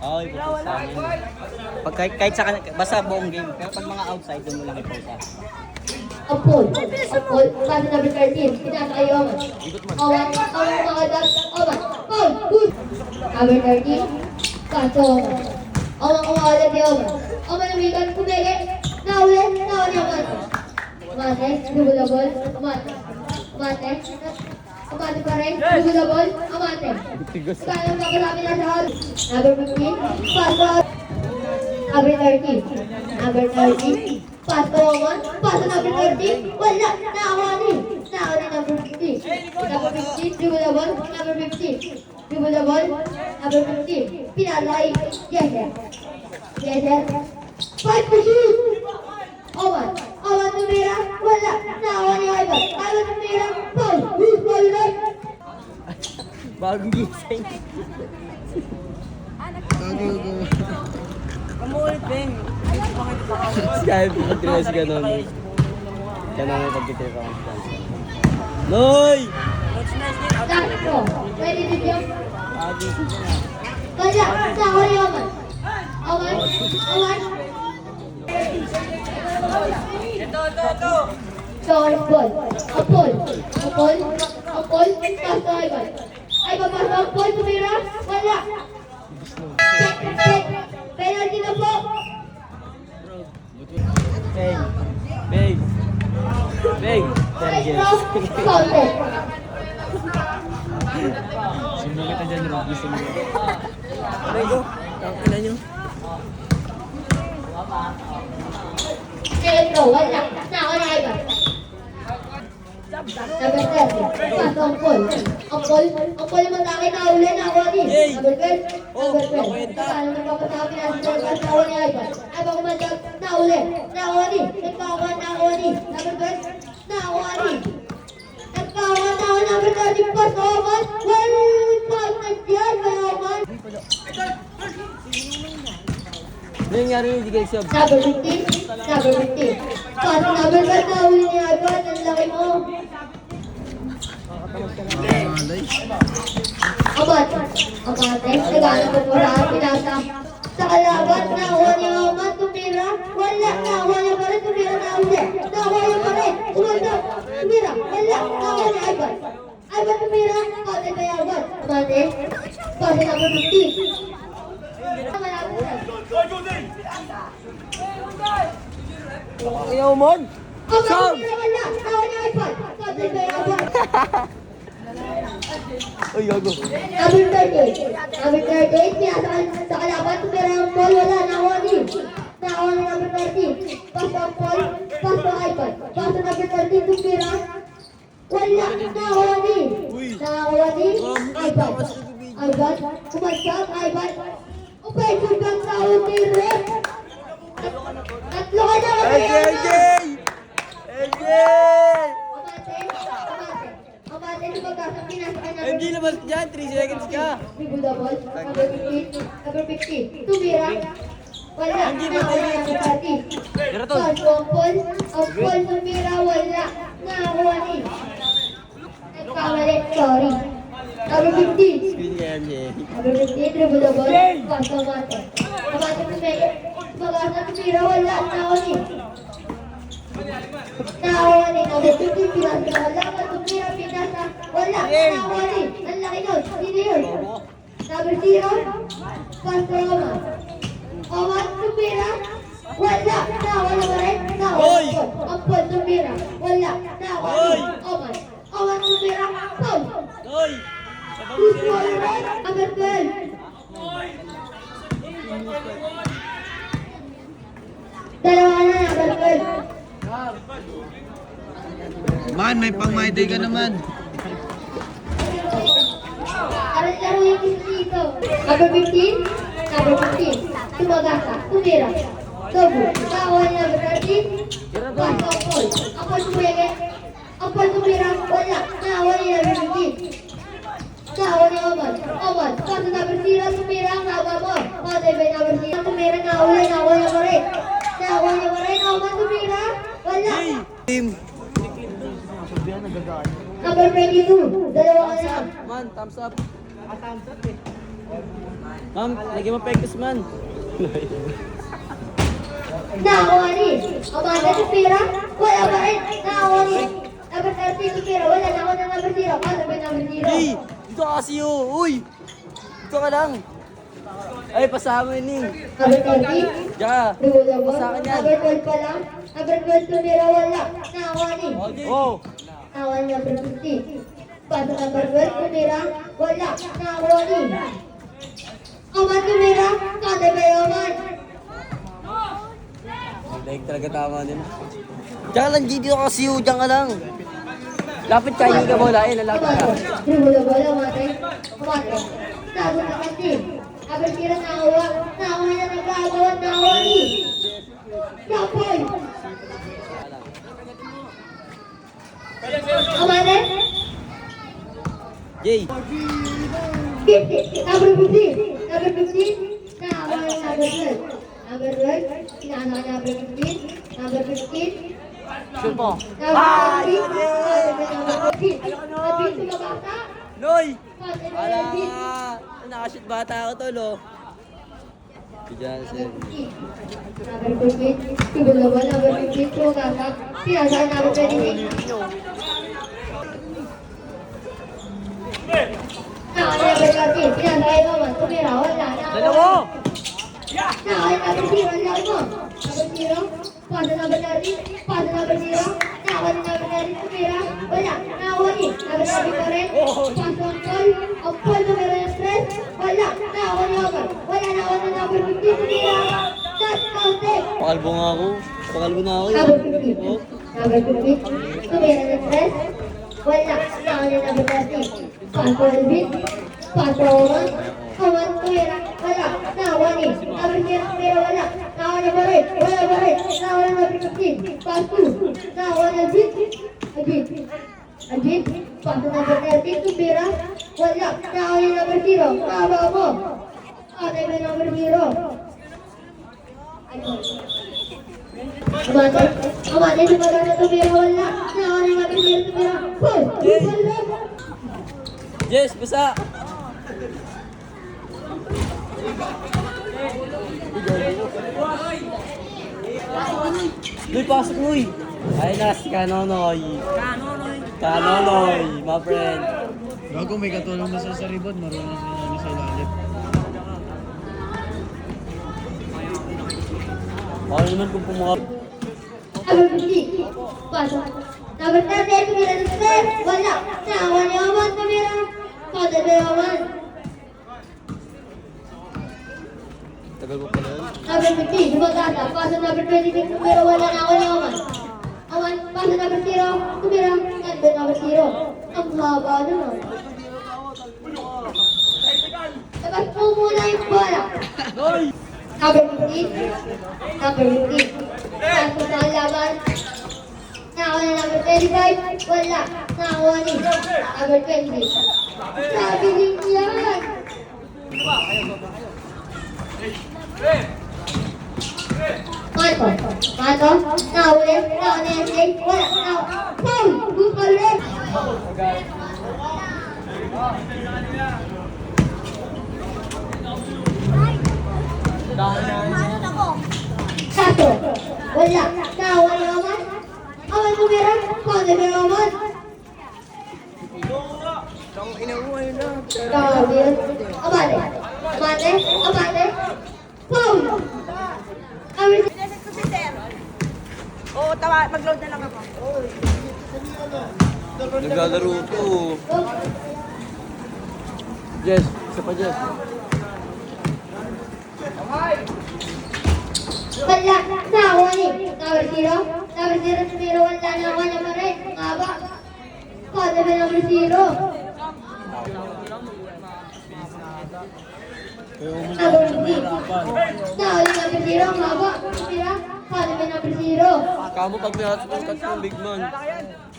Okay, pupus sa amin. Pag kahit sa basta buong game. Pero pag mga outside, doon mo lang iposa. Apol, pass number 13, pinasa kay Oman. Oman, makadas, Oman, Paul, good! Number 13, pass to Oman. Oman kumakalat kay Oman. Oman umikan, kumege, nauli Oman. Umate, dribble the ball, Umate. Umate pa rin, dribble the ball, Umate. Kaya lang nakalami na sa hall. Number 15, pass to number 13, pass to Oman, pass to number 13, wala, nakawa ni number 15. Number 15, dribble the ball, number 15. Dribble the ball, number 15. Pinalay, Yeser. 5 to shoot. Oman tumira, wala, nakawa ni Ivan. Ivan tumira, foul, foul right. Bagong gising. Kamulit, Beng. Kaya pagkakita si Ganon. Ganon may pagkakita ako. Noy! Takto, pwede din yung wala, nakawa ni Oman. Sorry, Paul, pass to Ivan. Ivan, pass to Paul, tumira, wala. Penalty na po. Beng! Right from counter. Sino kita dyan, Rob? Gusto mo? Bego, tangkinan nyo. Second row, wala. Nakawa ni Ivan. Number 30, pass to Paul, matake na uli, nakawa ni. Number 12. Saan na papasabi na si Paul, nakawa ni Ivan. Ivan kumandag, na uli, nakawa ni. Nakawa ni. Number 12, nakawa ni. Nakawa, number 30, pass to Oman. Well, pass na dyan, Oman. Ano yung nangyari yung Digay Sub? Number 15. Pass number 12, na uli ni Ivan. Ang laki mo. Abate, nagana po po saan pinasa sa kalaban, nakuha niya Oman, tumira, wala, nakuha niya pa rin, tumira na uli, nakuha niya pa rin, tumira, wala, nakuha niya Ivan tumira, pati kay Ivan, abate, pati number 15. Ayaw mo? Oman tumira, wala, nakuha niya Ivan, pati kay Ivan. Uy, gago. Number 38, pinasa sa kalaban, tumira ang ball, wala, nakuha ni number 13, pass to Paul, pass to Ivan, pass to number 13, tumira, wala, nakuha ni Ivan, kumasyak, Ivan, upay, sugang sa utire, tatlo ka na kasi Abate, lumagkasang pinasa ka MJ labas dyan, 3 seconds ka. Dribble the ball, number 50, tumira, wala, nakuha ni number 30. Pass to Paul, tumira, wala, nakuha ni. Nagkamali, sorry. Number 15. Screen ka MJ. Number 15, dribble the ball, pass to Abate. Abate tumira, lumagkasang tumira, wala, nakuha ni. Nakuha ni number 15, pinasa, wala, tumira, pinasa, wala, nakuha ni. Ang laki nun, sino yun? Number 0, pass to Oman. Oman, tumira, wala, nawala pa rin, nawala. Ang Paul, tumira, wala, nawala. Oman, tumira, Paul. Noy! Who's Paul, right? Number 12. Dalawa na, number 12. Man, may pang-my-day ka naman. Laro yung dito. Number 15, tumagasa, tumira. Tobu, tawa ni number 13, pass to Paul. Paul tumira, tumira, wala, tawa ni number 15. Tawa ni Oman, pass to number 0, tumira ang nawa mo. Pwede ba number 0, tumira, nawa pa rin. Oman tumira, wala. Team. Number 22, dalawa ka na. Man, thumbs up. Thumbs up eh. Ma'am, lagyan mo pektos man. Nakakuha ni. Amanda Supira. Wala pa rin. Nakakuha ni. Number 13 Supira. Wala na ako ng number 0. Paano ba yung number 0? Hey! Dito ka kasi Uy! Dito ka lang. Ay, pasama yun eh. Number 30. Diyan ka. Wala ba? Sa akin yan. Number 12 pa lang. Number 12 Supira. Wala. Nakakuha ni. Oh! Nakakuha ni number 15. Paano number 12 Supira. Wala. Nakakuha ni. Amanda Supira. Kada ba yaman? Like talaga tama din. Diyan ka lang, G. Dito ka kasi Diyan ka lang. Lapit ka, hindi ka bola. Eh, lalapit ka. Bola, mate. Mate. Sabi na kasi. Abang tira na awa. Nakakuha na nagkagawa na awa ni. Kapay. Amane? Jay! 50. Number 15. Number 15. Nakakuha na number 12. Number 12. Inaano ka number 15. Number 15. Shoot mo. Number 15. Number 15. Number 15 mabasa. Noy! Number Wala 15. nga. Nakashoot bata ako tol, oh. Diyan, sir. Number 15. Tubulawa. Number 15. Mabasa. Pinasa number 26. Number 13. Pinasa kayo naman. Tumira. Wala. Dalawa! Number 0. Wala mo. Number 0. Pasa number 13. Pasa number 0. Nakakuha ni number 13. Tumira. Wala. Nakakuha ni. Number 13 pa rin. Pasa ang call. Ang call numero 3. Wala. Nakakuha ni Omar. Wala. Nakakuha ni number 15. Tumira. Touch counted. Pakalbo nga ako. Pakalbo na ako. Number 15. Number 15. Tumira ng 3. Wala. Nakakuha ni number 13. Pasa Alvin. Pasa Omar. Omar tumira. Wala. Nakakuha ni. Number 0. Tumira. Wala. Nakakuha ni Barret. Wala Barret. Nakakuha ni number 15. Pasa 2. Nakakuha ni Alvin. Alvin. Pasa number 13. Tumira. Wala. Nakakuha ni number 0. Nakakuha mo. Ano yung number 0? Amanda Supira na tumira. Wala. Nakakuha ni number 0. Tumira. Pull. Wala. Yes, basa! Uy, pasok mo uy! Ay, si Kanonoy. Kanonoy, my friend. Bago may katulong na sa rebound, marunong sa ano sa ilalim. Baka naman kung pumunga. Number 50. Pasok. Number 30. Tumira ng 3. Wala. Nakakuha ni Oman. Tumira. Kada ba Oman? Tagal mo pala yun. Number 50. Dumagata. Pasok number 26. Tumira. Wala. Nakakuha ni Oman. Oman. Pasok number 0. Tumira. Kada number 0. Ang haba naman. Tapos po muna yung bola. Number 15. Number 15. Pasok sa laban. Nakakuha na number 25. Wala. Nakakuha ni number 20. Sabi din yan. Mato. Mato. Nakahuli. Nakakuha ni Ensley. Wala. Nakakuha. Paul. Bukal rin. Sato. Wala. Nakakuha ni Oman. Oman tumira. Kada ba Oman? Kabir. Abate. Abate. Abate. Paul. Kami. Oo, tawa. Mag-load na lang ako. Naglalaro ito. Jess, isa pa Jess. Wala. Nakakuha ni number 0. Number 0 tumira. Wala. Nakakuha naman rin. Ngaba. Kada ba number 0? Number 15. Nakakuha number 0. Ngaba. Tumira. Kada ba number 0? Kamo pag pinatsukat ng big man.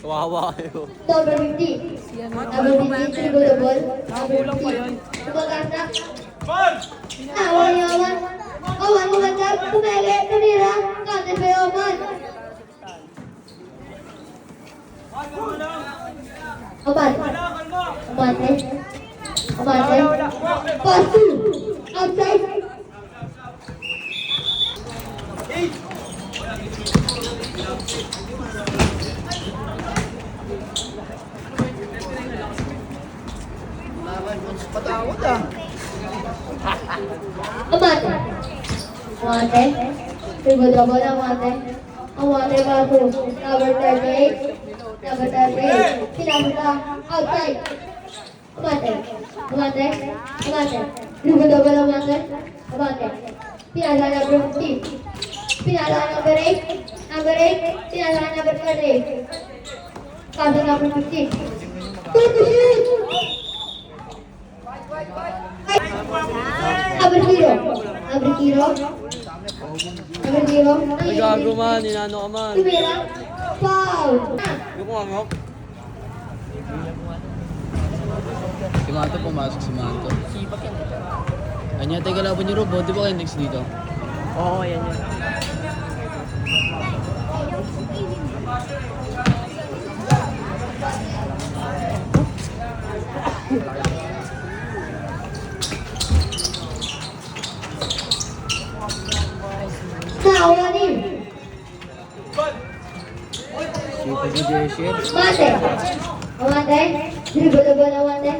Kawawa kayo. Number 50. Number 50. Triple the ball. Number 50. Tumagasa. Nakakuha ni Oman. Oman maganda. Tumele. Tumira. Kada ba Oman? Abate. Abate. Abate. Pasu. Out Amate. Amate. Double Amate. Amate bago. Number 38. Number 38. Pinapunta. Outside. Amate. Amate. Amate. Double Amate. Amate. Pinasa number 15. Pinasa number 8. Number 8. Pinasa number 38. Pasa number 15. Shoot! Number 0. Number 0. Number 0. Ay, gago man. Inano ka man. Tumira. Foul. Yung kung angok. Si Manto pumasok si Manto. Anya, tayo kalaban niyo Rob, di ba kayo next dito? Oo, yan yan. Nawanin. Kita si Jesher. Mate. Amate. Dribble Amate.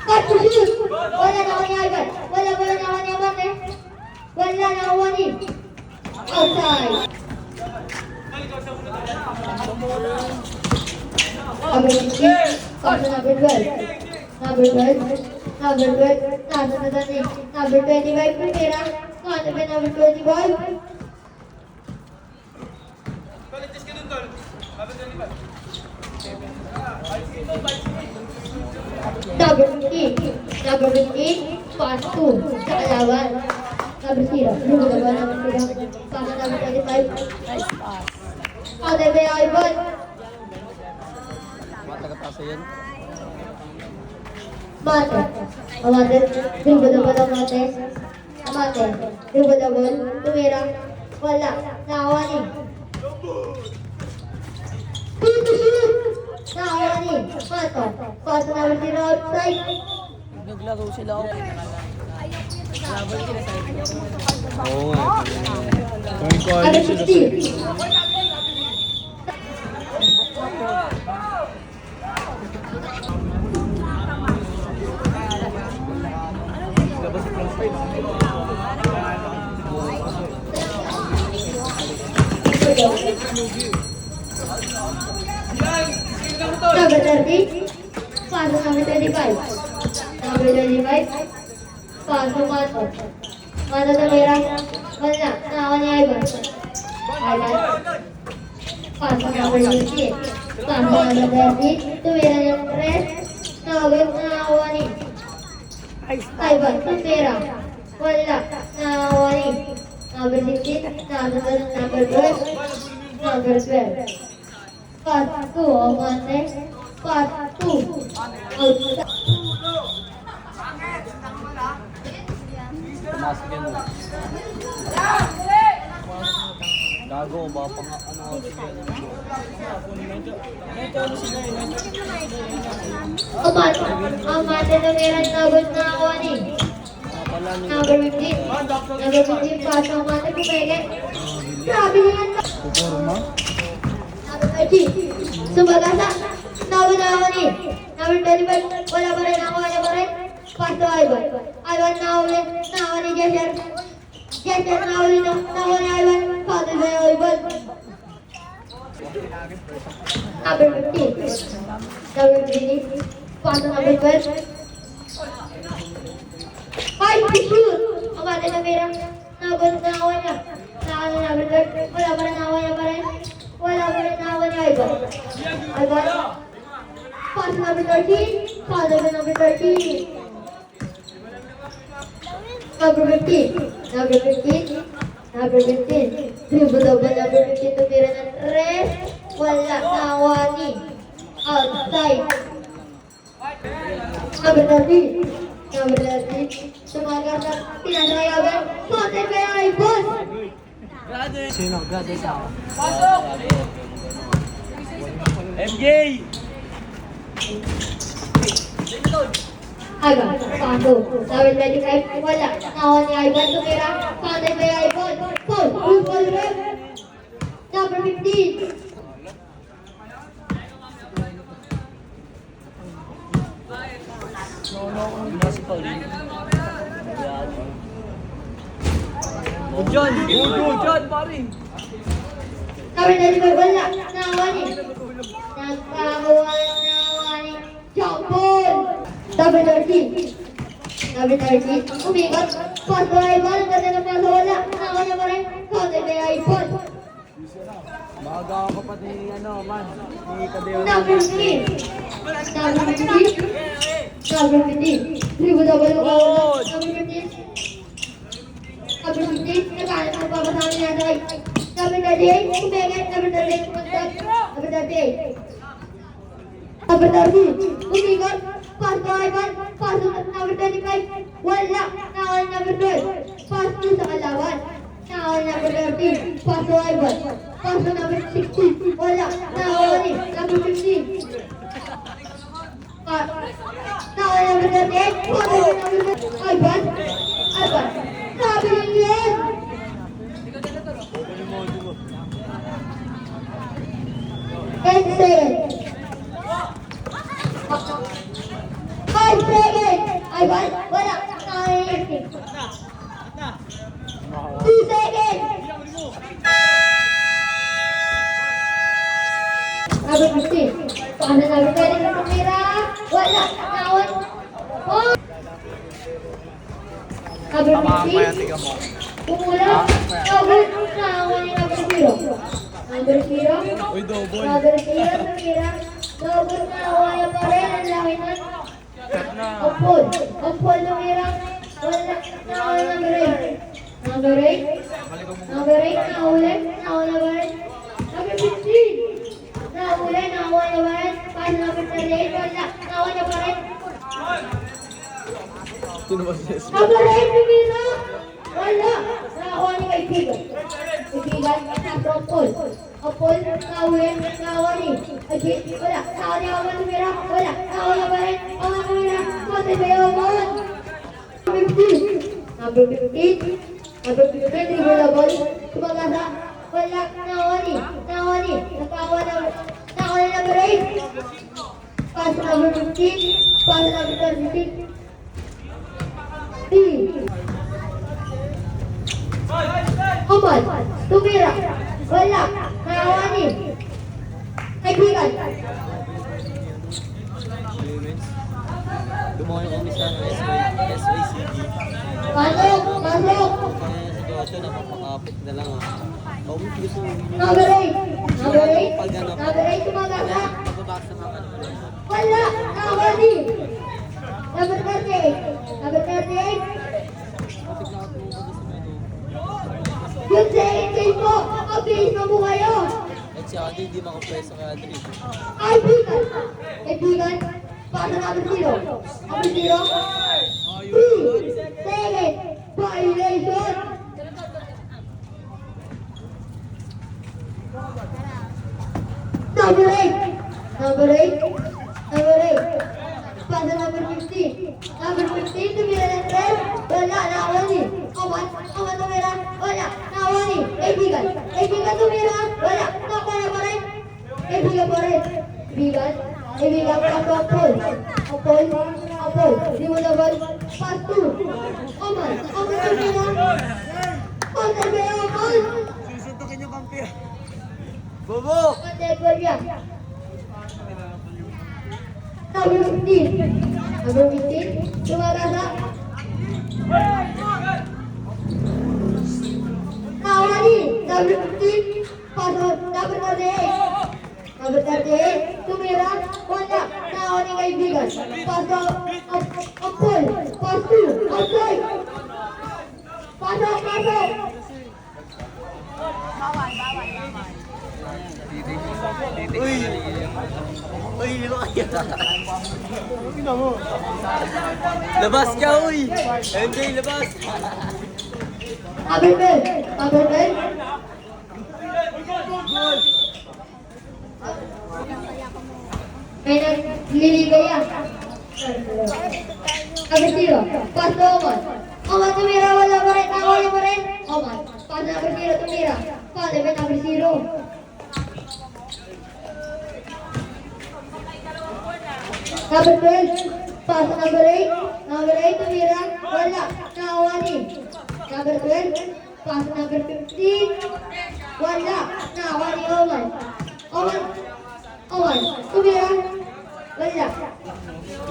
Cut to shoot. Wala na kanya agad. Wala na kanya Amate. Wala na Awani. Outside. Number 15. Pass to number 12. Number 12. Number 12. Nasa na dani. Number 25. Pera. Nasa pa number 25. Number 15. Number 15. Pass to. Sa kalaban. Number 0. Number 0. Pass to number 25. Nice pass. Ada ba Ivan? Matagapasa yan. Mate. Amate. Dribble Amate. Amate. Dribble. Tumira. Wala. Nawani. Shoot! Nawani. Mato. Pass to number 0 outside. Naglaro sila ako. Oo nga. Kung ko Number sila 15. Number 30. Pass to number 25. Number 25. Pass to Mato. Mato Tamira. Wala. Nawan ni Ivan. Ivan. Pass to number 15. Pass to number 30. Tumira ng press. Nawan ni Ivan. Tumira. Wala. Nawan ni number 16. Nasa number 12. Number 12. Pass to Amate. Pass to outside. Pumasok yan mo. Gago, baka pang ano ako Amate. Amate na meron nabot na Awani. pala nyo. Number 15. Number 15. Pass to Amate. Pumege. Grabe yan. Puporma. Number 30. Sumagasa. Nabot na Awani. Number 25. Wala pa rin ako. Wala pa rin. Pass to Ivan. Ivan na uli. Na Awani Jesher. Jesher na uli. Na Awani Ivan. Pass to Ivan. Number 15. Number 3. Pass to number 12. Five to shoot. Amate na pera. Nabot na ako niya. Nakano number 12. Wala pa rin ako niya pa rin. Wala pa rin ako niya Ivan. Ivan. Pass to number 13. Pass to number 13. Number 15. Number 15. Number 15. Dribble double number 15 tumira ng rest. Wala na Awani. Outside. Number 30. Number 30. Sumagas na pinasayagan. Sote pa yung Ivan. Sino? Graduate ako. MJ! Aga, paso. Number 25. Wala. Nawan ni Ivan tumira. Sote pa yung Ivan. Paul. Paul rep. Number 15. Kasi Pauline. John! John, pare! Sabi na di ba wala? Nawani. Nagkakawa nawani. Jampon! Sabi 13. Sabi 13. Umigot. Paso ay bal. Ganda na paso wala. Nawani pa rin. Konti kaya ipon. Maaga ka pa ni man. Ni Kadeo. Number 3. Number 15. Number 15. Libo na balo ka. Number 15. Number 15. Nakalit ang papasabi natin ay Number 38, umigat. Number 38, pumuntat. Number 38. Number 30, umigat. Paso ay bal. Paso na number 35. Wala. Nakawal number 12. Paso sa kalawan. Nakawal number 13. Paso ay bal. Paso number 16. Wala. Nakawal ni number 15. Nakawal number 38. Paso number 13. Ay bal. Ay bal. Sabi niyan. 10 seconds. 5 seconds. Ay, wala. Nakayayasip. 2 seconds. Number 15. Paano namin pwede na tumira? Wala. Nakawal. Oh. Number 15. Pumula. Number. Nakawal ni number 0. Number 0. Uy, double. Number 0. Tumira. Double na wala pa rin. Ang laki na. Ampol. Ampol tumira. Wala. Nakawal number 8. Number 8. Number 8. Nakawala. Nakawala ba rin? Number 15. Nakawala. Nakawala ba rin? Paano number 38? Wala. Nakawala ba rin? Number 8. Tumira. Wala. Nakakuha ni kaibigan. Kaibigan, nasa Ampol. Ampol, nakawin, nakawin. Ajit, wala. Nakawin ni Awan tumira. Wala. Nakawin ba rin? Awan tumira. Kote ba yung Awan? Number 15. Number 15. Number 15. Dribble the ball. Tumagasa. Wala. Nakawin. Nakawin. Nakakuha na. Nakawin number 8. Pass number 15. Pass number 36. 3. Aman, tumira. Wala. Nakawani. Kaibigan. Dumayo kami sa SYCD. Pasok. Pasok. Kaya yung sitwasyon, napapakapit na lang Kung gusto mo, Number 8. Number 8. Number 8 tumagasa. mababaksa mga Wala. Nakawani. Number 38. Number 38. Yung second mo. Mabilis mo kayo. At si Ate, hindi makapreso kay Adri. Kaibigan. Kaibigan. Paano number 0? Number 0. 3 seconds. Violation. Number 8. Number 8. Number 8. Paano number 15? Number 15, tumira ng 12. Wala, nakawali. Awan tumira. Wala, nakawali. Kaibigan. Kaibigan tumira. Wala, nakawala pa rin. Kaibigan pa rin. Kaibigan. Kaibigan, Ampol. Ampol. Ampol. Di mo na bal. Pass 2. Aman tumira. Konti ba yung Ampol? Susuntukin yung kampi. Bobo! Konti ba yan? Number 15. Number 15. Tumagasa. Nakawali. Number 15. Pasok. Number 38. Number 38. Tumira. Wala. Nakawali kaibigan. Pasok. Ampol. Pasok. Outside. Pasok. Pasok. Uy! Uy, hindi mo kaya. Labas ka, uy! MJ, labas! Number 12. Number 12. May nagliligaya. Number 0. Pass to Oman. Oman tumira. Wala pa rin. Nakawala pa rin. Oman. Pass number 0. Tumira. Pass number 0. Number 12. Pass number 8. Number 8 tumira. Wala. Nakawani. Number 12. Pass number 15. Wala. Nakawani Oman. Oman. Tumira. Wala.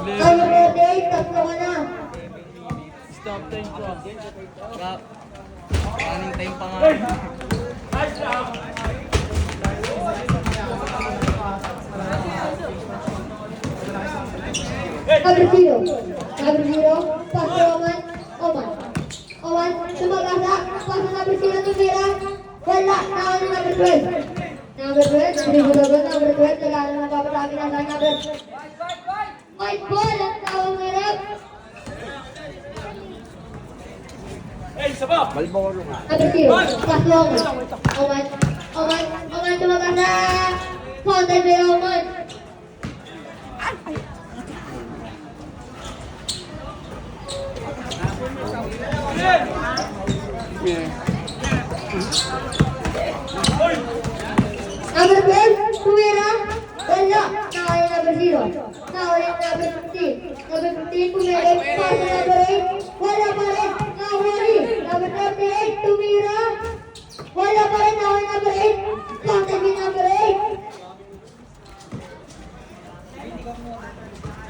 Number 38. Tatlo ka na. Stop time ko. Running time pa nga. Number 0. Number 0. Pass to Oman. Oman. Tumagasa. Pass to number 0 tumira. Wala. Nakawani number 12. Number 12. Dribble number 12. Tagalan ng papataki na sa number. White ball. Ang tawang hirap. Number 0. Pass to Oman. Oman tumagasa. Fountain by Oman. Number 12, Pumera, wala. Nakawala number 0. Nakawala number 15. Number 15, Pumera, pass to number 8. Wala pa rin. Nakawali. Number 38, Tumira. Wala pa rin. Nakawala number 8. Counted with number 8.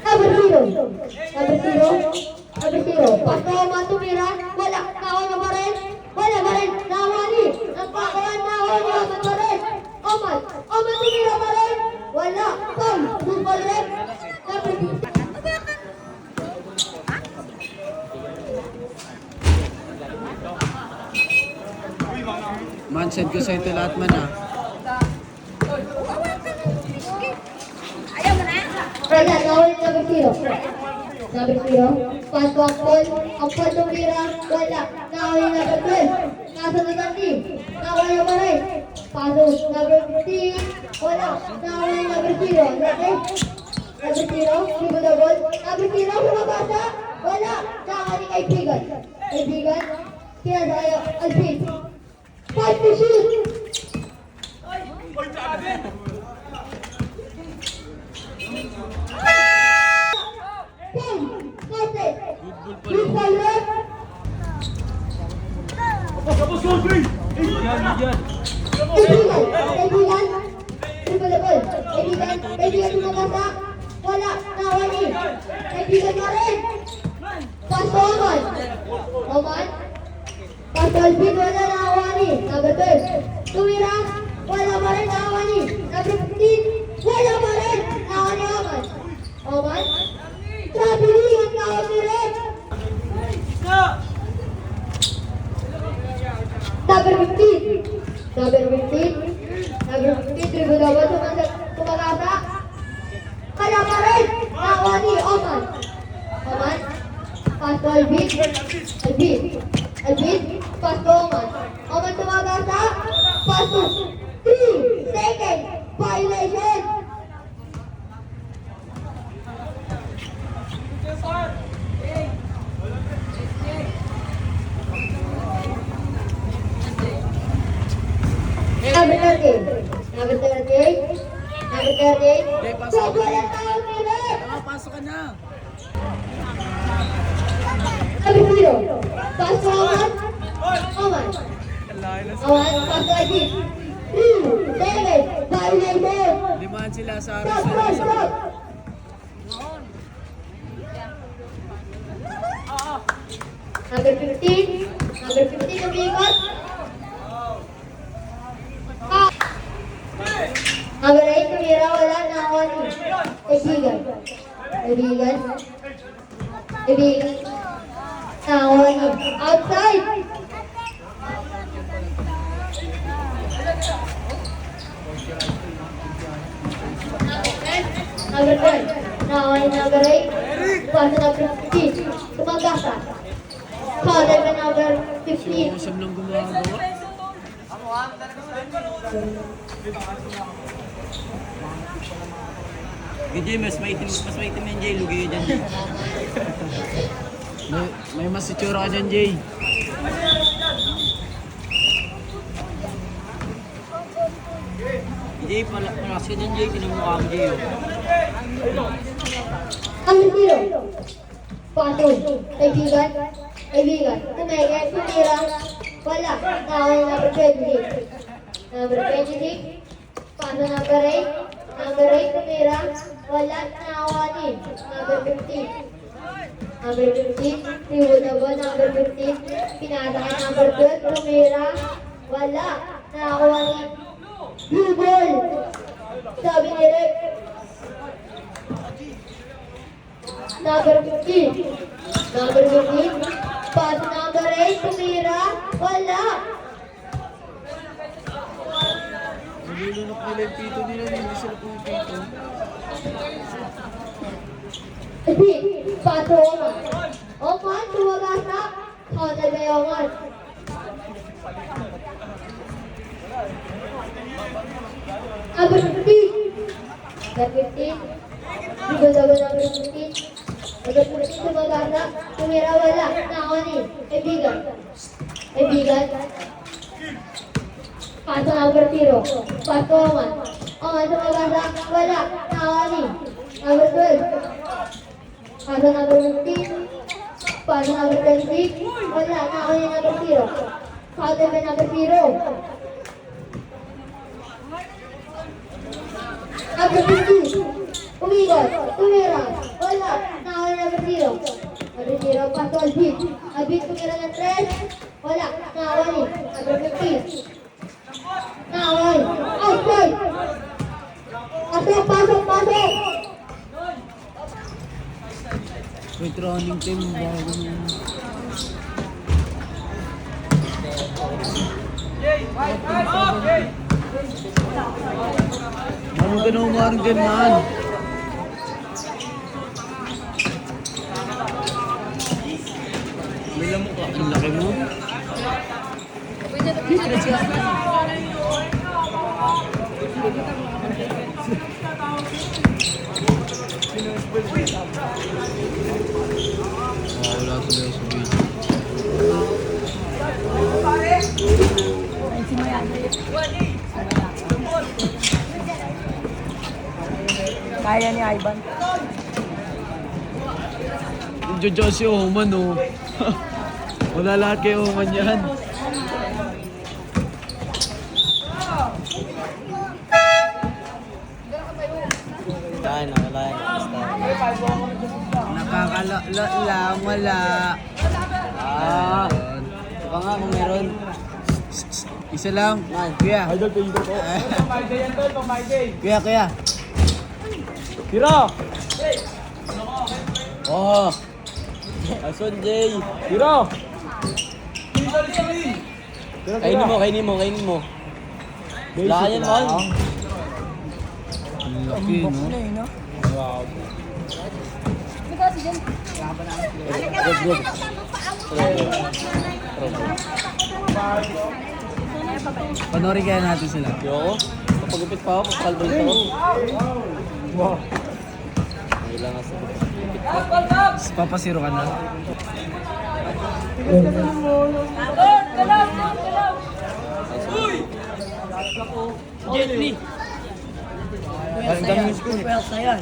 Number 0. Number 0. Number 0. Pass to Oman, Tumira. Wala. Nakawala pa rin. Wala pa rin. Nakawali. Nagpakawan. Nakawali. Oman pa rin. Oman tumira pa rin. Wala. Paul. Bumble rin. Number 15. Man, send ko sa ito lahat man ah. Wala. Nakawali number 0. Number 0. Pass to Paul. Ang Paul tumira. Wala. Nakawali number 12. Nasa na natin. Nakawala pa rin. Paso. Number 15. Wala. Nakawala number 0. Okay? Number 0. Dribble the ball. Number 0. Sumabasa. Wala. Nakawali kaibigan. Kaibigan. Kinasaya. Alvin. Pass to shoot. Paul. Corte. Good ball red. Kaibigan tumagasa. Wala, nawali. Kaibigan pa rin. Pass to Oman. Pass to Alvin, wala, nawali. Number 12. Tumira, wala pa rin, nawali. Number 15, wala pa rin. Nawali Oman. Traveling, ang nawali rin. Number 15. Number 15, dribble the ball, tumagasa. Kaya pa rin, nakawani, Oman. Pass to Alvin, pass to Oman. Oman tumagasa, pass to 3 seconds, violation. Number 38. Sobrang ang tawag nila. Pasok ka na. Number 0. Pass to Oman. Pass to Alvin. 3 seconds, violation. Limahan sila sa Stop. Number 15 umikot. Number 8 tumira, wala, nakawani. Kaibigan. Nakawani. Outside. Number 10. Nakawani number 8. Pass to number 15. Tumagasa. Fouled by number 15. Usap lang gumagawa. Gigi, mas maitim yung Jay. Lugi yun dyan. May mas itsura ka dyan, Jay. Jay, malakas ka dyan, Jay. Sinamukha mo, Jay. Number 0. Pasok. Kaibigan. Kaibigan. Tumigil. Tumira. Wala. Nakawa ni number 26. Number 26. Pasok number 8. Number 8. Tumira. Wala. Nakawa ni number 15. Number 15. Tiwala. Number 15. Pinasa kay number 12. Tumira. Wala. Nakakuha ni blue ball. Sabi ni Rep. Number 15. Number 15. Pass number 8. Tumira. Wala. Nilulunok nila yung pito nila, hindi sila pumipito. Pass Oman. Oman. Tumagasa. Counter by Oman. Number 15. Number 15. Double number 15. Number 15 tumagasa. Tumira wala. Nakakuha ni kaibigan. Kaibigan. Paso number 0. Paso Oman. Oman tumagasa. Wala. Nakakuha ni number 12. Paso number 15. Paso number 26. Wala. Nakakuha ni number 0. Paso number 0. Number 15. Umigot. Tumira. Wala. Nakakuha ni number 0. Number 0. Paso Albit. Albit tumira ng 3. Wala. Nakakuha ni number 15. Nakakuha ni. Outside. Pasok, pasok, pasok. Wait, running team, bago niya. Ano ka na umarang ganyan? May lamok ka. Ang laki mo. Wala tuloy sa video. Ay, si Mayan. Kaya ni Ivan. Diyan si Oman, oh. Wala lahat kay Oman yan. Saan? Wala yan. Nakakala lang, wala. Ito nga kung meron. Isa lang. Kuya. Idol, pinto ko. Kuya. Tira! Oh! Ason, Jay! Tira! Kainin mo. Wala ka yan, man. Ang laki, no? No? Good. Panorin kaya natin sila. Yoko, kapagupit pa ako, kalbal pa ako. Wow. Ilang nga sa Papasiro ka na. Jet Li! Parang ganun yung school. Pwels na yan.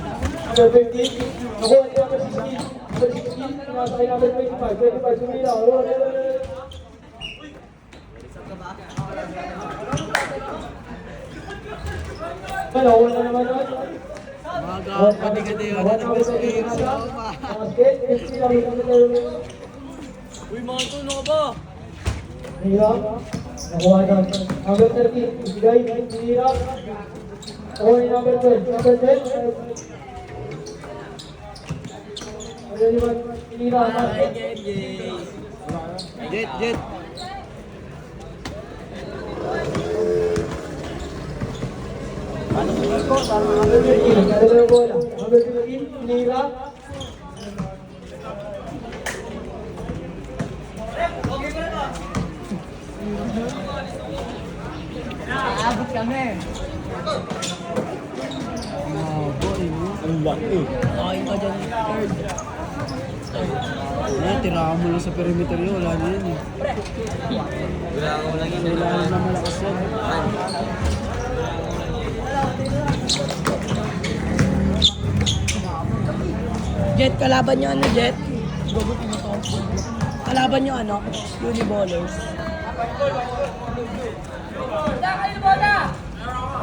Number 15, nakuha niya number 16. Number 16, nasa kay number 25. 25, sumila. Wala na naman nun. Mga kapatid yun. Nag-basket si Oma. Basket, 15 lang yung number. Uy, mga to, ano ka ba? Nira, nakuha na. Number 13, ibigay, Nira. Nakuha ni number 12. Number 12, number 5, Nira. Jet. Number 13, kada na yung bola. Number 15, Nira. Aabot kami. Ang laki. Kain ka dyan. Third. Tirahan mo lang sa perimeter yun. Wala na yun eh. Wala lang yun. Wala na malakas yan. Jet, kalaban nyo ano, Jet? Kalaban nyo ano? Uniballers.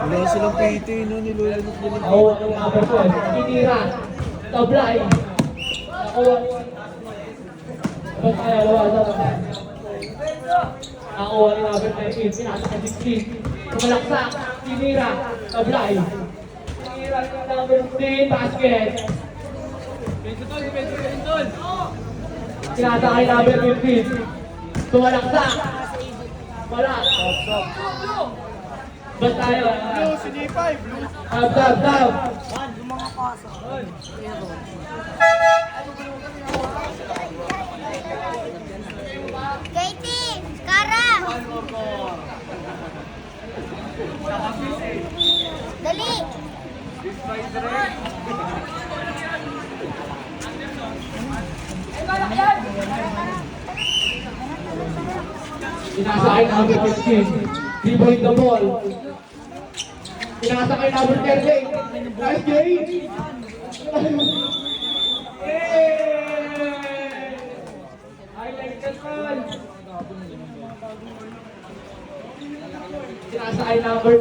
Wala silang PT, no? Nilulunok nila. Nakuha ni number 12. Tinira. Tablay. Nakuha ni... Ba't kaya lawasan? Nakuha ni number 19. Pinasa ka 16. Tumalaksak. Tinira. Tablay. Tinira ni number 15. Basket. Pinasa kay number 15. Tumalaksak. Wala. Ba't tayo? Tab. Katie, Kara. Dali. Pinasa kay number 15. Dribble the ball. Pinasa kay number 13. Nice game! I like that one. Pinasa kay number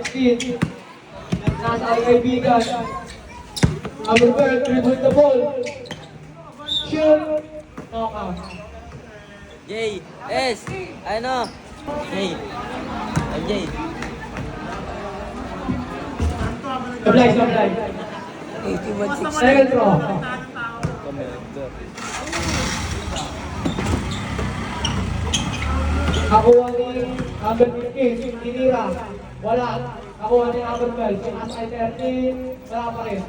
16. Pinasa kay kaibigan. Number 12, dribble the ball. Shoot! Knockout. Jay, S, ano? Jay. Jay. Sablay. 81-6. Second throw. Nakuha ni number 15, tinira. Wala. Nakuha ni number 12, pinasa kay 13, wala pa rin.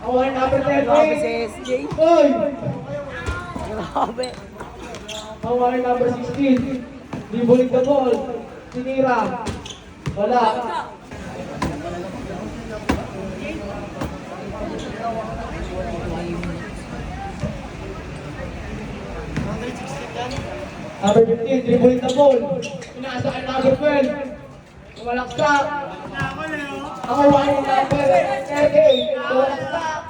Nakuha ni number 13. Grabe si SJ. Oy! Grabe. Nakuha ni number 16, dribbling the ball, tinira. Wala. Number 15, dribbling the ball. Pinasa kay number 12. Tumalaksak. Nakuha ni number 13. Tumalaksak.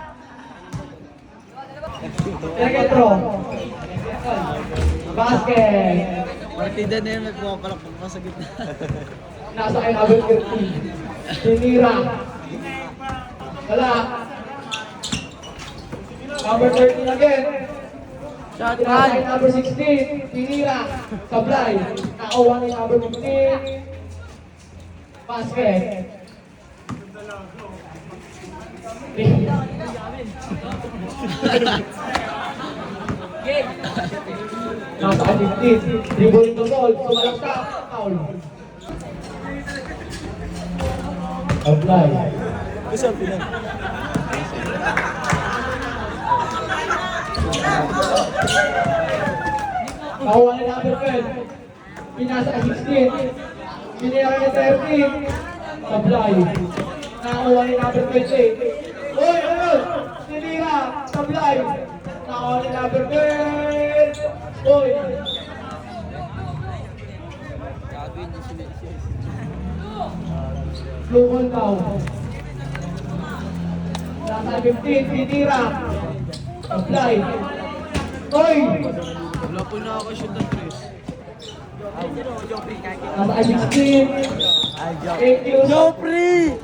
Second throw. Basket. Partida na yun, may pumapalakpak pa sa gitna. Nasa kay number 13. Tinira. Wala. Number 13 again. Shot Tinasa kay run. number 16. Tinira. Sablay. Nakuha ni number 15. Basket. Nasa kay 15. Dribbling the ball. Tumalaksak. Foul. Sablay. Gusto ang pinag. Nakuha ni number 12. Pinasa ka 16. Pinira ka 13. Sablay. Nakuha ni number 20. Uy, ano? Pinira. Sablay. Nakuha ni number 12. Uy. Blue ball daw. Nasa 15. Pinira. Sablay. Uy. Wala po na ako shoot ng 3. Nasa 16. Thank you. Jopri!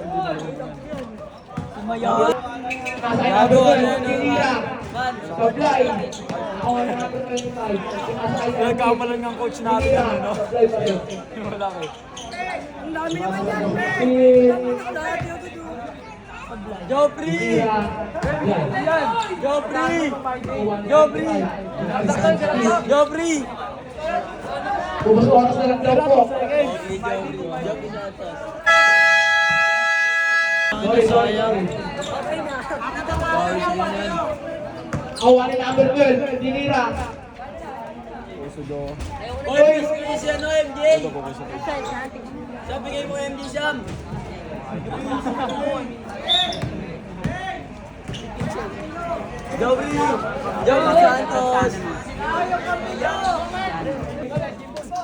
Kumaya. Nasa number 12. Pinira. Sablay. Nakuha ni number 25. Pinasa kay 13. Nagkamalan ng coach natin Pinira. ano, no? Sablay pa rin. Wala ko. Jopri! Pinira. Sablay. Jopri! Jopri! Jopri! Bumas oras na lang daw po. Okay, Jopri. Jopri sa atas. Sorry. Awa ni number 12. Dinira. Oy, bigay si ano, MJ! Sabi kayo mo, MJ Sam! Jopri! Jopri Santos!